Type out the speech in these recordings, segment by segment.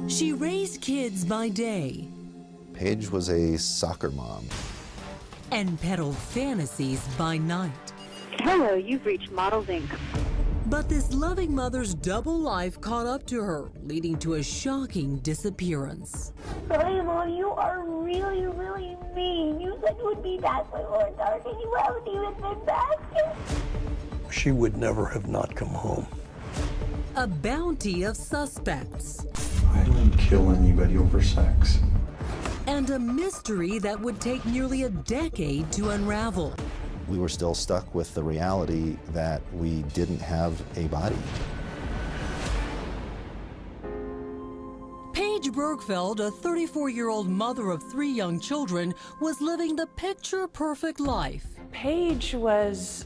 She raised kids by day Paige was a soccer mom. and peddled fantasies by night. Hello, you've reached Models Inc. But this loving mother's double life caught up to her, leading to a shocking disappearance. Sorry, Mom, you are really, really mean. You said you would be back when we were dark, and you haven't even been back. She would never have not come home. A bounty of suspects. I don't kill anybody over sex. And a mystery that would take nearly a decade to unravel. We were still stuck with the reality that we didn't have a body. Paige Bergfeld, a 34-year-old mother of 3 young children, was living the picture-perfect life. Paige was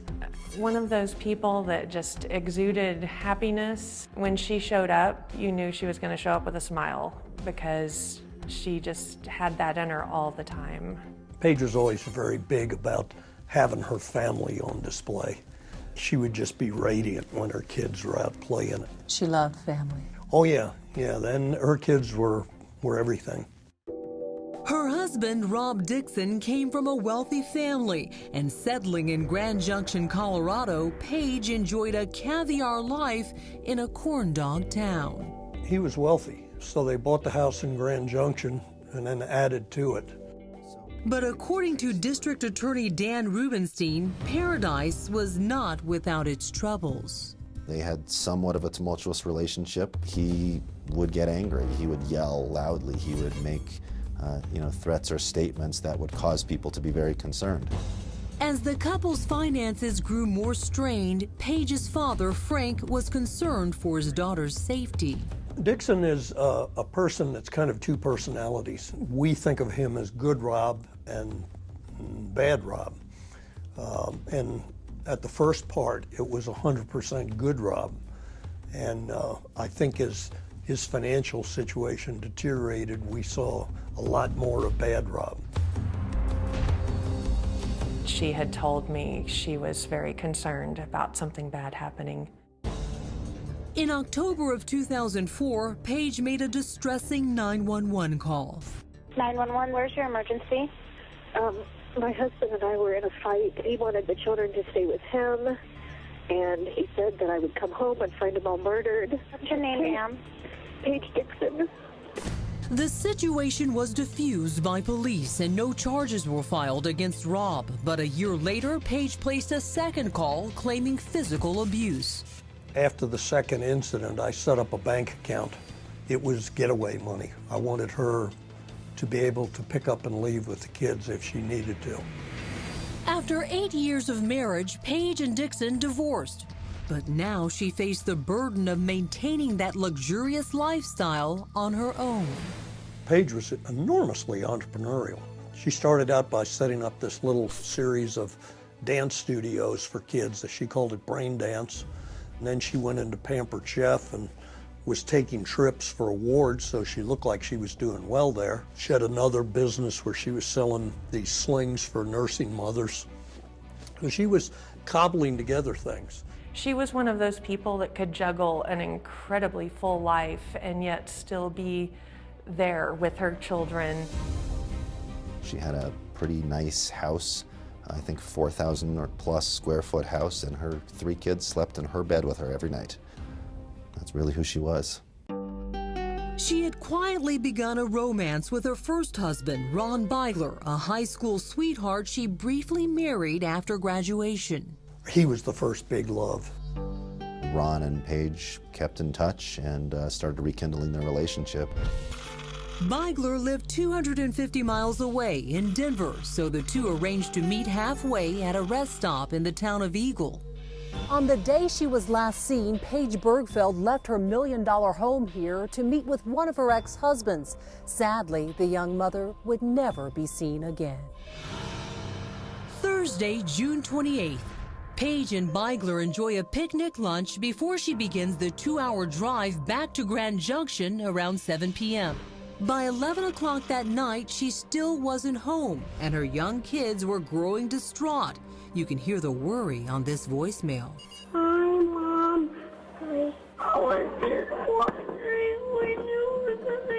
one of those people that just exuded happiness. When she showed up, you knew she was going to show up with a smile because she just had that in her all the time. Paige was always very big about having her family on display. She would just be radiant when her kids were out playing. She loved family. Oh yeah, then her kids were everything. Her husband, Rob Dixon, came from a wealthy family, and settling in Grand Junction, Colorado, Paige enjoyed a caviar life in a corn dog town. He was wealthy, so they bought the house in Grand Junction and then added to it. But according to District Attorney Dan Rubenstein, Paradise was not without its troubles. They had somewhat of a tumultuous relationship. He would get angry. He would yell loudly. He would make threats or statements that would cause people to be very concerned. As the couple's finances grew more strained, Paige's father, Frank, was concerned for his daughter's safety. Dixon is a person that's kind of two personalities. We think of him as good Rob and bad Rob. And at the first part, it was 100% good Rob. And I think as his financial situation deteriorated, we saw a lot more of bad Rob. She had told me she was very concerned about something bad happening. In October of 2004, Paige made a distressing 911 call. 911, where's your emergency? My husband and I were in a fight. He wanted the children to stay with him, and he said that I would come home and find them all murdered. What's your name, ma'am? Paige Dixon. The situation was diffused by police and no charges were filed against Rob. But a year later, Paige placed a second call claiming physical abuse. After the second incident, I set up a bank account. It was getaway money. I wanted her to be able to pick up and leave with the kids if she needed to. After 8 years of marriage, Paige and Dixon divorced. But now she faced the burden of maintaining that luxurious lifestyle on her own. Paige was enormously entrepreneurial. She started out by setting up this little series of dance studios for kids. She called it Brain Dance. And then she went into Pampered Chef and was taking trips for awards, so she looked like she was doing well there. She had another business where she was selling these slings for nursing mothers. So she was cobbling together things. She was one of those people that could juggle an incredibly full life and yet still be there with her children. She had a pretty nice house, I think 4,000 or plus square foot house, and her 3 kids slept in her bed with her every night. That's really who she was. She had quietly begun a romance with her first husband, Ron Beigler, a high school sweetheart she briefly married after graduation. He was the first big love. Ron and Paige kept in touch and started rekindling their relationship. Beigler lived 250 miles away in Denver, so the two arranged to meet halfway at a rest stop in the town of Eagle. On the day she was last seen, Paige Bergfeld left her $1 million home here to meet with one of her ex-husbands. Sadly, the young mother would never be seen again. Thursday, June 28th. Paige and Beigler enjoy a picnic lunch before she begins the 2-hour drive back to Grand Junction around 7 p.m. By 11 o'clock that night, she still wasn't home, and her young kids were growing distraught. You can hear the worry on this voicemail. Hi, Mom. I was just wondering when you were going to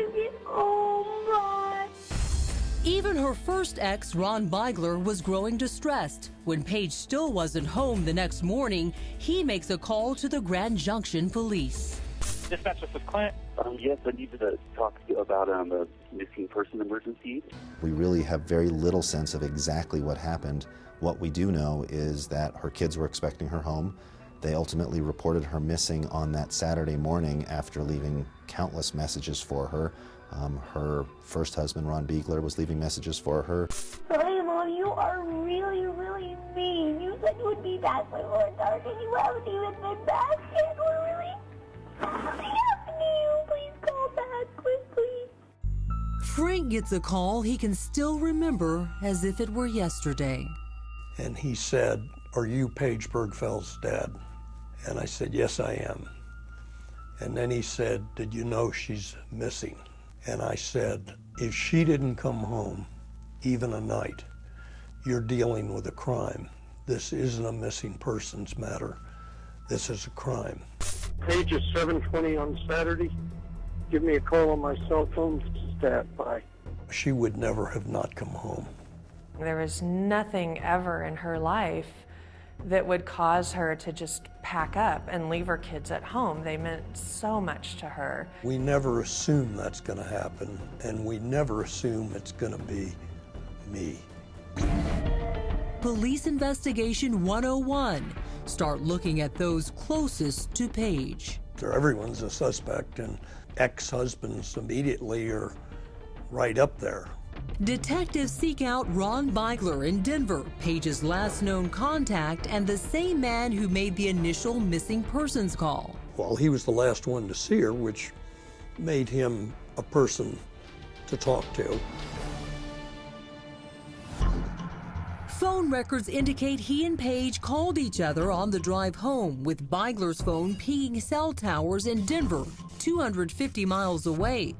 Even her first ex, Ron Beigler, was growing distressed. When Paige still wasn't home the next morning, he makes a call to the Grand Junction police. Dispatch, this is Clint. Yes, I needed to talk to you about the missing person emergency. We really have very little sense of exactly what happened. What we do know is that her kids were expecting her home. They ultimately reported her missing on that Saturday morning after leaving countless messages for her. Her first husband, Ron Beigler, was leaving messages for her. Hey, Mom, you are really, really mean. You said you would be back by 4:30, and you haven't even been back yet. We're really helping you. Please call back quickly. Frank gets a call he can still remember as if it were yesterday. And he said, "Are you Paige Bergfeld's dad?" And I said, "Yes, I am." And then he said, "Did you know she's missing?" And I said, "If she didn't come home, even a night, you're dealing with a crime. This isn't a missing persons matter. This is a crime." Paige is 7:20 on Saturday. Give me a call on my cell phone. Stat by. She would never have not come home. There was nothing ever in her life that would cause her to just pack up and leave her kids at home. They meant so much to her. We never assume that's going to happen, and we never assume it's going to be me. Police Investigation 101. Start looking at those closest to Paige. Everyone's a suspect, and ex-husbands immediately are right up there. Detectives seek out Ron Beigler in Denver, Paige's last known contact and the same man who made the initial missing persons call. Well, he was the last one to see her, which made him a person to talk to. Phone records indicate he and Paige called each other on the drive home, with Beigler's phone pinging cell towers in Denver, 250 miles away.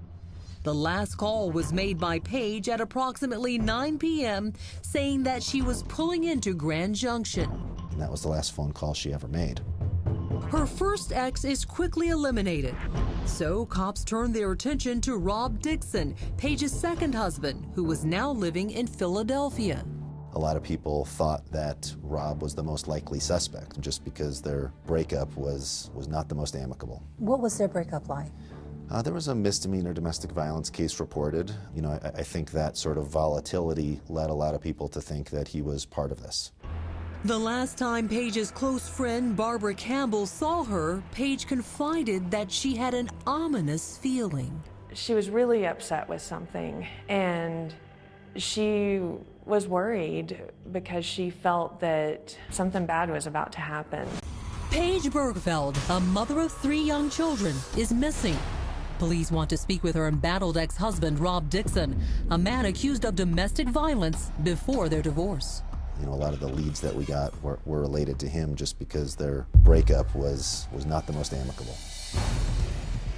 The last call was made by Paige at approximately 9 p.m., saying that she was pulling into Grand Junction. And that was the last phone call she ever made. Her first ex is quickly eliminated. So cops turned their attention to Rob Dixon, Paige's second husband, who was now living in Philadelphia. A lot of people thought that Rob was the most likely suspect just because their breakup was not the most amicable. What was their breakup like? There was a misdemeanor domestic violence case reported. You know, I think that sort of volatility led a lot of people to think that he was part of this. The last time Paige's close friend Barbara Campbell saw her, Paige confided that she had an ominous feeling. She was really upset with something, and she was worried because she felt that something bad was about to happen. Paige Bergfeld, a mother of 3 young children, is missing. Police want to speak with her embattled ex-husband, Rob Dixon, a man accused of domestic violence before their divorce. You know, a lot of the leads that we got were related to him just because their breakup was not the most amicable.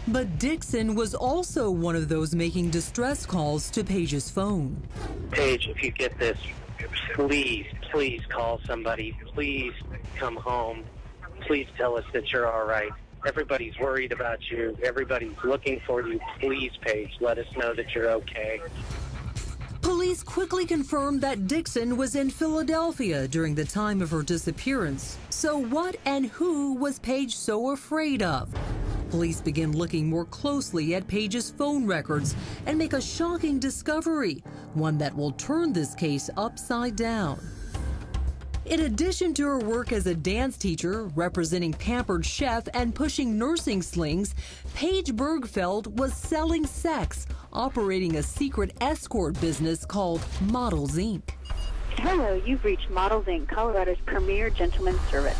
But Dixon was also one of those making distress calls to Paige's phone. Paige, if you get this, please call somebody. Please come home. Please tell us that you're all right. Everybody's worried about you. Everybody's looking for you. Please, Paige, let us know that you're okay. Police quickly confirmed that Dixon was in Philadelphia during the time of her disappearance. So what and who was Paige so afraid of? Police begin looking more closely at Paige's phone records and make a shocking discovery, one that will turn this case upside down. In addition to her work as a dance teacher, representing Pampered Chef, and pushing nursing slings, Paige Bergfeld was selling sex, operating a secret escort business called Models, Inc. Hello, you've reached Models, Inc., Colorado's premier gentleman's service.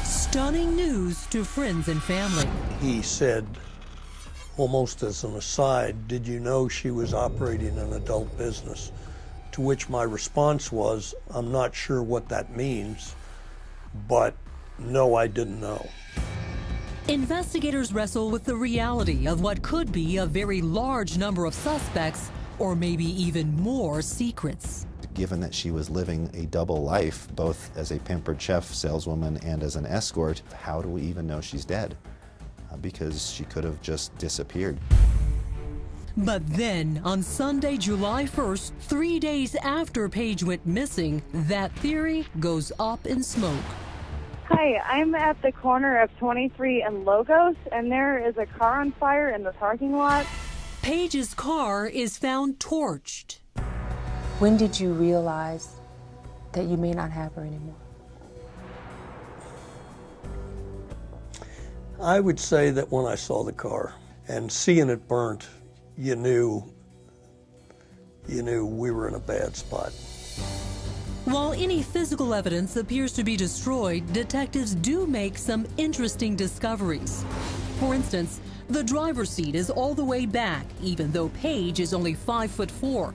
Stunning news to friends and family. He said, almost as an aside, "Did you know she was operating an adult business?" To which my response was, "I'm not sure what that means, but no, I didn't know." Investigators wrestle with the reality of what could be a very large number of suspects, or maybe even more secrets. Given that she was living a double life, both as a Pampered Chef saleswoman and as an escort, how do we even know she's dead? Because she could have just disappeared. But then, on Sunday, July 1st, 3 days after Paige went missing, that theory goes up in smoke. Hi, I'm at the corner of 23 and Logos, and there is a car on fire in the parking lot. Paige's car is found torched. When did you realize that you may not have her anymore? I would say that when I saw the car and seeing it burnt, you knew we were in a bad spot. While any physical evidence appears to be destroyed, detectives do make some interesting discoveries. For instance, the driver's seat is all the way back, even though Paige is only 5'4".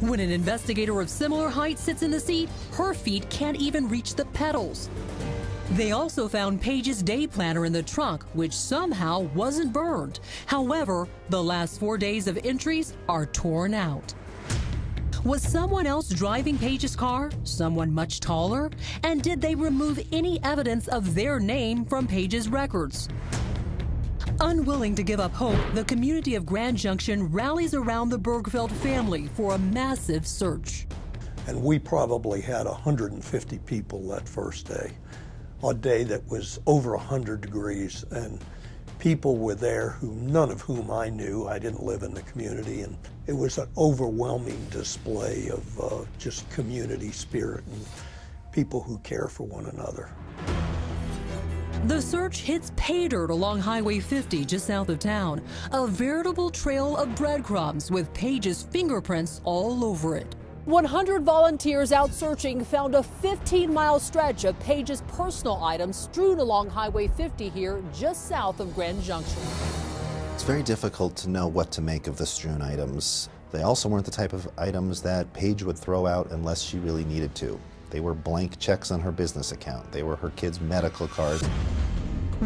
When an investigator of similar height sits in the seat, her feet can't even reach the pedals. They also found Paige's day planner in the trunk, which somehow wasn't burned. However, the last 4 days of entries are torn out. Was someone else driving Paige's car? Someone much taller? And did they remove any evidence of their name from Paige's records? Unwilling to give up hope, the community of Grand Junction rallies around the Bergfeld family for a massive search. And we probably had 150 people that first day, a day that was over 100 degrees, and people were there who none of whom I knew. I didn't live in the community, and it was an overwhelming display of just community spirit and people who care for one another. The search hits pay dirt along Highway 50 just south of town, a veritable trail of breadcrumbs with Paige's fingerprints all over it. 100 volunteers out searching found a 15-mile stretch of Paige's personal items strewn along Highway 50 here just south of Grand Junction. It's very difficult to know what to make of the strewn items. They also weren't the type of items that Paige would throw out unless she really needed to. They were blank checks on her business account. They were her kids' medical cards.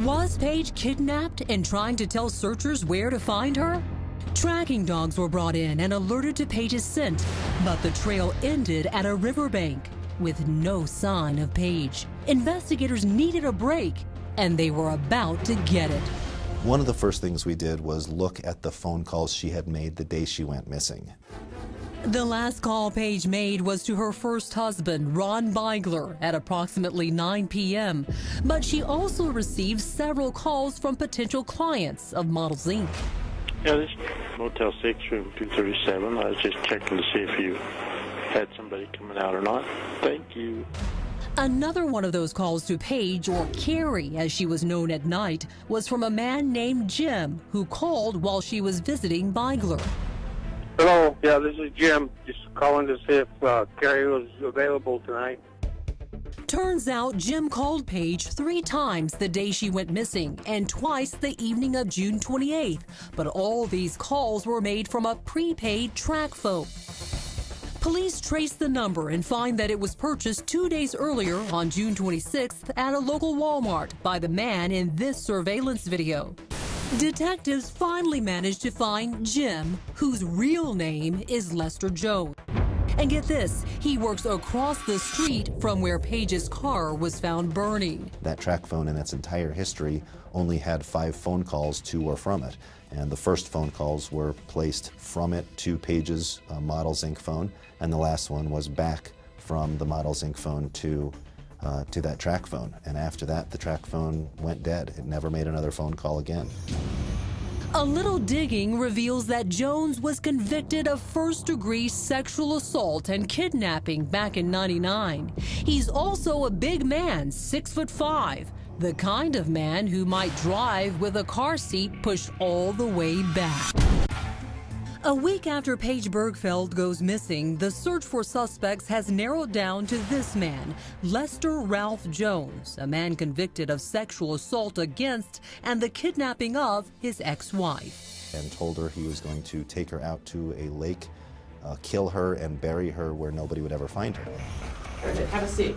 Was Paige kidnapped and trying to tell searchers where to find her? Tracking dogs were brought in and alerted to Paige's scent, but the trail ended at a riverbank with no sign of Paige. Investigators needed a break, and they were about to get it. One of the first things we did was look at the phone calls she had made the day she went missing. The last call Paige made was to her first husband, Ron Beigler, at approximately 9 p.m. But she also received several calls from potential clients of Models Inc. Yeah, this is Motel 6, room 237. I was just checking to see if you had somebody coming out or not. Thank you. Another one of those calls to Paige, or Carrie as she was known at night, was from a man named Jim who called while she was visiting Beigler. Hello, yeah, this is Jim. Just calling to see if Carrie was available tonight. Turns out Jim called Paige 3 times the day she went missing and twice the evening of June 28th, but all these calls were made from a prepaid track phone. Police trace the number and find that it was purchased 2 days earlier on June 26th at a local Walmart by the man in this surveillance video. Detectives finally managed to find Jim, whose real name is Lester Jones. And get this, he works across the street from where Paige's car was found burning. That track phone in its entire history only had 5 phone calls to or from it. And the first phone calls were placed from it to Paige's Models Inc. phone, and the last one was back from the Models Inc. phone to that track phone. And after that, the track phone went dead. It never made another phone call again. A little digging reveals that Jones was convicted of first-degree sexual assault and kidnapping back in '99. He's also a big man, 6'5", the kind of man who might drive with a car seat pushed all the way back. A week after Paige Bergfeld goes missing, the search for suspects has narrowed down to this man, Lester Ralph Jones, a man convicted of sexual assault against and the kidnapping of his ex-wife. And told her he was going to take her out to a lake, kill her, and bury her where nobody would ever find her. Have a seat.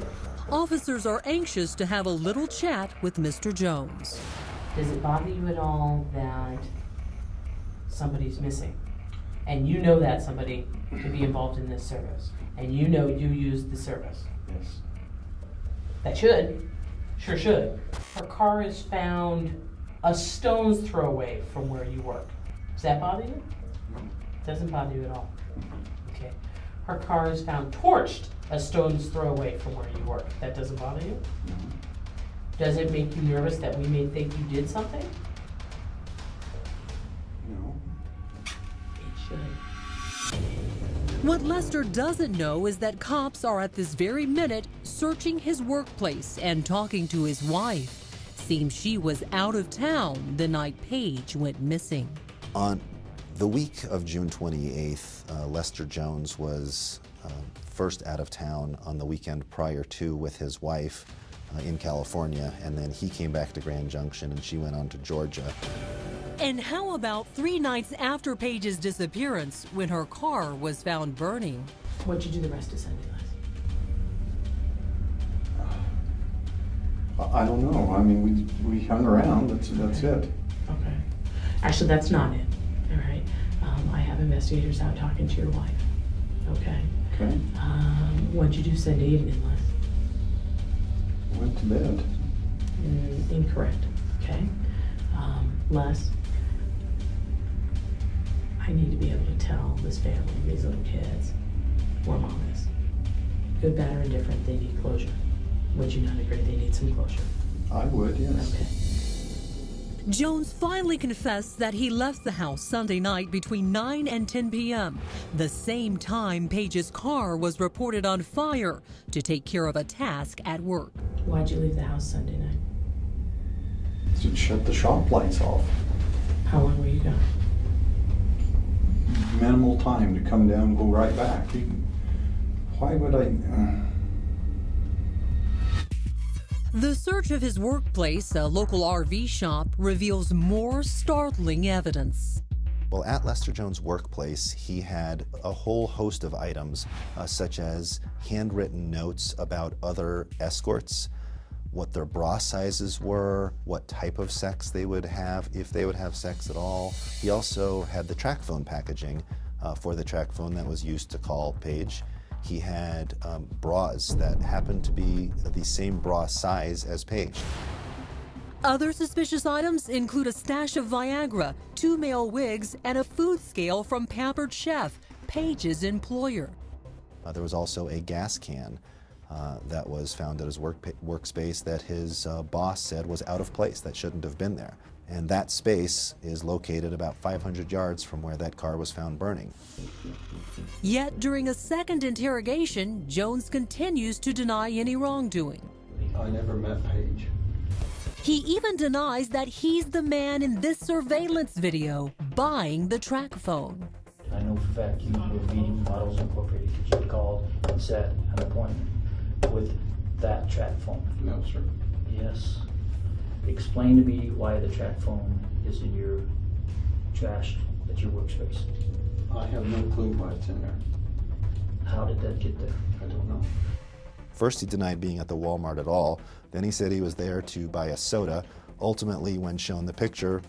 Officers are anxious to have a little chat with Mr. Jones. Does it bother you at all that somebody's missing? And you know that somebody to be involved in this service. And you know you use the service. Yes. That should. Sure should. Her car is found a stone's throw away from where you work. Does that bother you? Doesn't bother you at all? Okay. Her car is found torched a stone's throw away from where you work. That doesn't bother you? No. Does it make you nervous that we may think you did something? No. It should. What Lester doesn't know is that cops are at this very minute searching his workplace and talking to his wife. Seems she was out of town the night Paige went missing. On the week of June 28th, Lester Jones was first out of town on the weekend prior to with his wife in California, and then he came back to Grand Junction and she went on to Georgia. And how about 3 nights after Paige's disappearance when her car was found burning? What'd you do the rest of Sunday, Les? I don't know. I mean, we hung around. That's it. Okay. Actually, that's not it. All right. I have investigators out talking to your wife. Okay. Okay. What'd you do Sunday evening, Les? Went to bed. Incorrect. Okay. Les, I need to be able to tell this family, these little kids, where Mom is. Good, bad, or indifferent, they need closure. Would you not agree they need some closure? I would, yes. Okay. Jones finally confessed that he left the house Sunday night between 9 and 10 p.m., the same time Paige's car was reported on fire to take care of a task at work. Why'd you leave the house Sunday night? To shut the shop lights off. How long were you gone? Minimal time to come down and go right back. Why would I... The search of his workplace, a local RV shop, reveals more startling evidence. Well, at Lester Jones' workplace, he had a whole host of items, such as handwritten notes about other escorts, what their bra sizes were, what type of sex they would have, if they would have sex at all. He also had the track phone packaging for the track phone that was used to call Paige. He had bras that happened to be the same bra size as Paige. Other suspicious items include a stash of Viagra, 2 male wigs, and a food scale from Pampered Chef, Paige's employer. There was also a gas can that was found at his workspace that his boss said was out of place, that shouldn't have been there. And that space is located about 500 yards from where that car was found burning. Yet during a second interrogation, Jones continues to deny any wrongdoing. I never met Paige. He even denies that he's the man in this surveillance video buying the track phone. I know for a fact you were meeting Models Incorporated because you called and set an appointment with that track phone. No, sir. Yes. Explain to me why the track phone is in your trash at your workspace. I have no clue why it's in there. How did that get there? I don't know. First, he denied being at the Walmart at all. Then he said he was there to buy a soda. Ultimately, when shown the picture,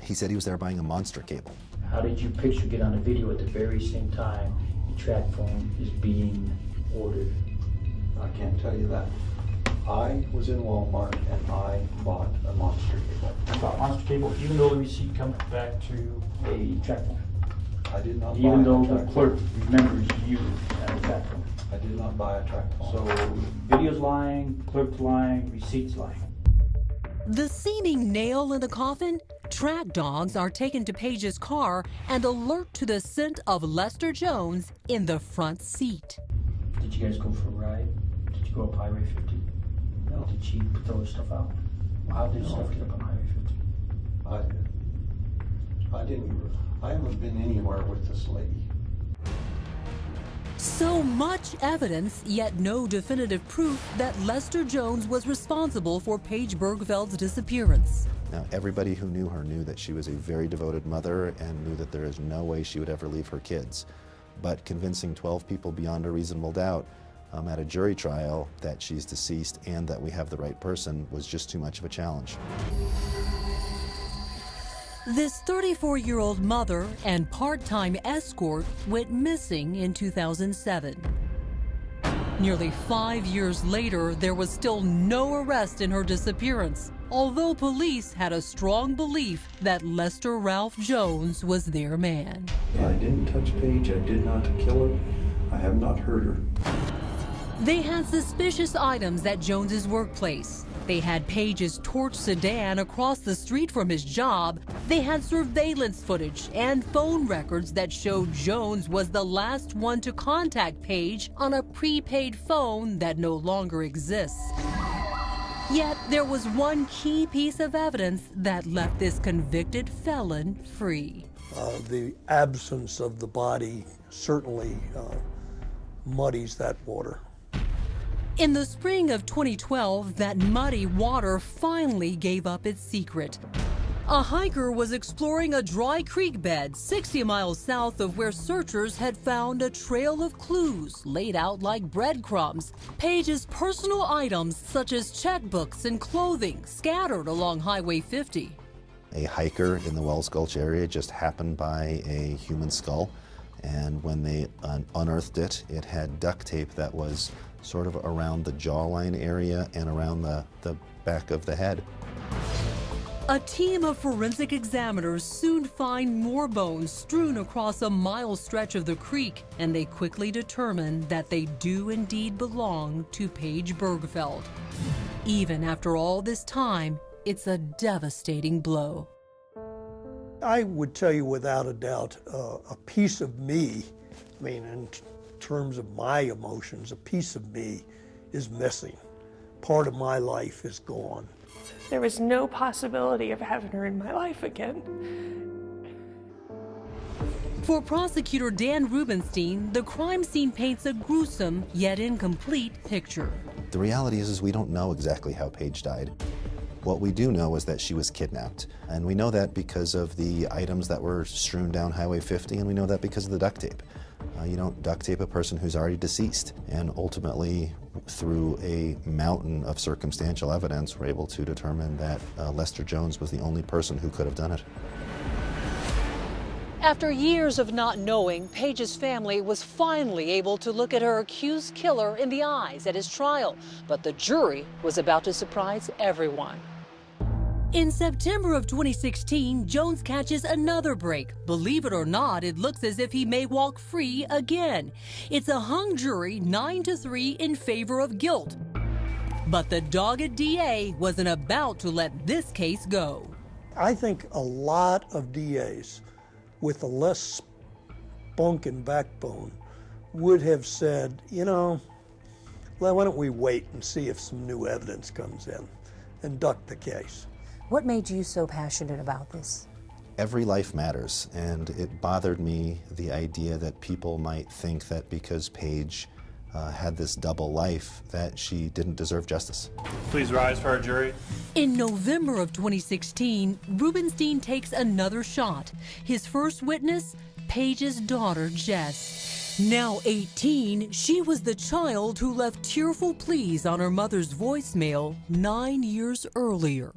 he said he was there buying a Monster cable. How did your picture get on a video at the very same time the track phone is being ordered? I can't tell you that. I was in Walmart and I bought a Monster cable. You bought Monster cable even though the receipt comes back to a track phone? I did not buy even though a track the clerk phone. remembers you at a track phone? I did not buy a track phone. So video's lying, clerk's lying, receipt's lying. The seeming nail in the coffin? Track dogs are taken to Paige's car and alert to the scent of Lester Jones in the front seat. Did you guys go for a ride? Did you go up Highway 50? No. Did she throw her stuff out? How did stuff get up on Highway 50? I didn't. I haven't been anywhere with this lady. So much evidence, yet no definitive proof that Lester Jones was responsible for Paige Bergfeld's disappearance. Now, everybody who knew her knew that she was a very devoted mother and knew that there is no way she would ever leave her kids. But convincing 12 people beyond a reasonable doubt at a jury trial that she's deceased and that we have the right person was just too much of a challenge. This 34-year-old mother and part-time escort went missing in 2007. Nearly 5 years later, there was still no arrest in her disappearance, although police had a strong belief that Lester Ralph Jones was their man. I didn't touch Paige. I did not kill her. I have not hurt her. They had suspicious items at Jones's workplace. They had Paige's torch sedan across the street from his job. They had surveillance footage and phone records that showed Jones was the last one to contact Paige on a prepaid phone that no longer exists. Yet there was one key piece of evidence that left this convicted felon free. The absence of the body certainly muddies that water. In the spring of 2012, that muddy water finally gave up its secret. A hiker was exploring a dry creek bed 60 miles south of where searchers had found a trail of clues laid out like breadcrumbs. Paige's personal items such as checkbooks and clothing scattered along Highway 50. A hiker in the Wells Gulch area just happened by a human skull, and when they unearthed it, it had duct tape that was sort of around the jawline area and around the back of the head. A team of forensic examiners soon find more bones strewn across a mile stretch of the creek, and they quickly determine that they do indeed belong to Paige Bergfeld. Even after all this time, it's a devastating blow. I would tell you without a doubt, a piece of me, I mean, in terms of my emotions, a piece of me is missing. Part of my life is gone. There was no possibility of having her in my life again. For prosecutor Dan Rubenstein, the crime scene paints a gruesome yet incomplete picture. The reality is we don't know exactly how Paige died. What we do know is that she was kidnapped, and we know that because of the items that were strewn down Highway 50, and we know that because of the duct tape. You don't duct tape a person who's already deceased, and ultimately, through a mountain of circumstantial evidence, we're able to determine that Lester Jones was the only person who could have done it. After years of not knowing, Paige's family was finally able to look at her accused killer in the eyes at his trial, but the jury was about to surprise everyone. In September of 2016, Jones catches another break. Believe it or not, it looks as if he may walk free again. It's a hung jury 9-3 in favor of guilt. But the dogged DA wasn't about to let this case go. I think a lot of DAs with a less spunk and backbone would have said, you know, well, why don't we wait and see if some new evidence comes in and duck the case. What made you so passionate about this? Every life matters, and it bothered me the idea that people might think that because Paige had this double life that she didn't deserve justice. Please rise for our jury. In November of 2016, Rubenstein takes another shot. His first witness, Paige's daughter, Jess. Now 18, she was the child who left tearful pleas on her mother's voicemail 9 years earlier.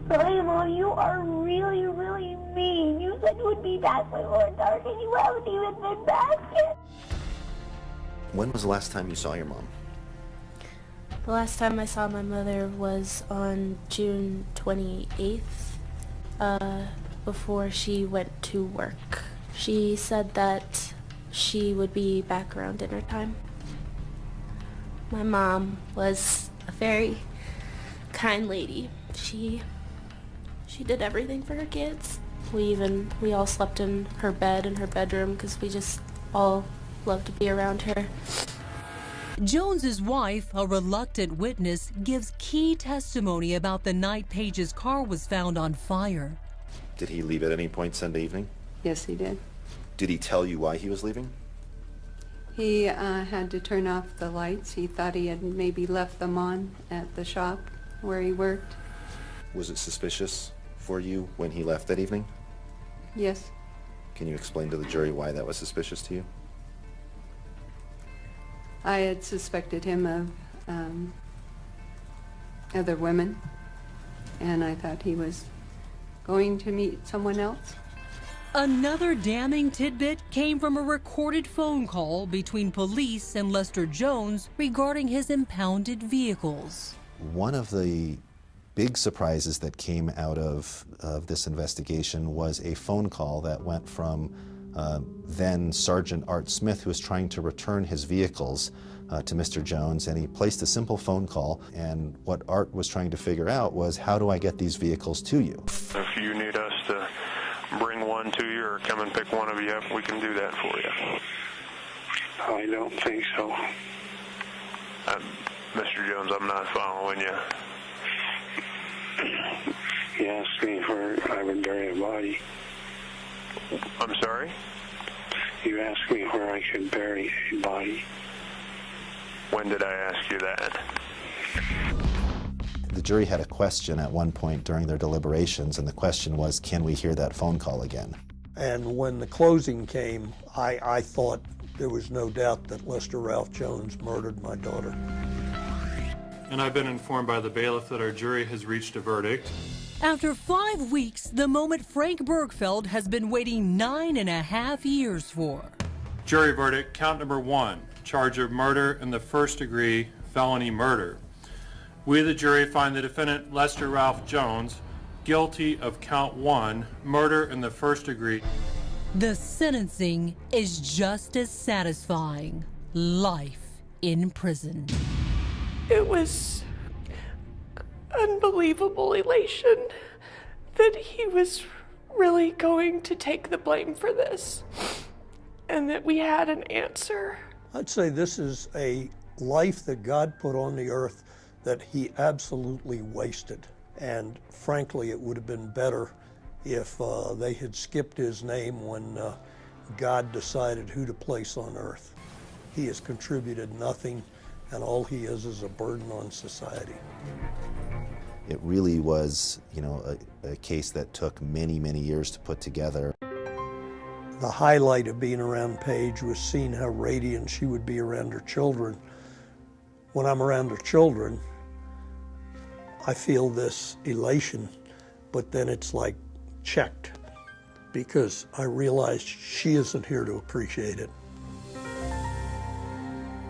Hey, Mom, you are really, really mean. You said you would be back when we were dark, and you haven't even been back yet. When was the last time you saw your mom? The last time I saw my mother was on June 28th, before she went to work. She said that she would be back around dinner time. My mom was a very kind lady. She did everything for her kids. We all slept in her bed in her bedroom because we just all loved to be around her. Jones's wife, a reluctant witness, gives key testimony about the night Paige's car was found on fire. Did he leave at any point Sunday evening? Yes, he did. Did he tell you why he was leaving? He had to turn off the lights. He thought he had maybe left them on at the shop where he worked. Was it suspicious for you when he left that evening? Yes. Can you explain to the jury why that was suspicious to you? I had suspected him of other women, and I thought he was going to meet someone else. Another damning tidbit came from a recorded phone call between police and Lester Jones regarding his impounded vehicles. One of the big surprises that came out of this investigation was a phone call that went from then Sergeant Art Smith, who was trying to return his vehicles to Mr. Jones, and he placed a simple phone call, and what Art was trying to figure out was, how do I get these vehicles to you? If you need us to bring one to you or come and pick one of you up, we can do that for you. I don't think so. Mr. Jones, I'm not following you. He asked me if I would bury a body. I'm sorry? You asked me where I could bury a body. When did I ask you that? The jury had a question at one point during their deliberations, and the question was, can we hear that phone call again? And when the closing came, I thought there was no doubt that Lester Ralph Jones murdered my daughter. And I've been informed by the bailiff that our jury has reached a verdict. After 5 weeks, the moment Frank Bergfeld has been waiting 9.5 years for. Jury verdict, count number 1, charge of murder in the first degree, felony murder. We, the jury, find the defendant, Lester Ralph Jones, guilty of count 1, murder in the first degree. The sentencing is just as satisfying. Life in prison. It was unbelievable elation that he was really going to take the blame for this and that we had an answer. I'd say this is a life that God put on the earth that he absolutely wasted. And frankly, it would have been better if they had skipped his name when God decided who to place on earth. He has contributed nothing, and all he is a burden on society. It really was, a case that took many, many years to put together. The highlight of being around Paige was seeing how radiant she would be around her children. When I'm around her children, I feel this elation, but then it's like checked, because I realized she isn't here to appreciate it.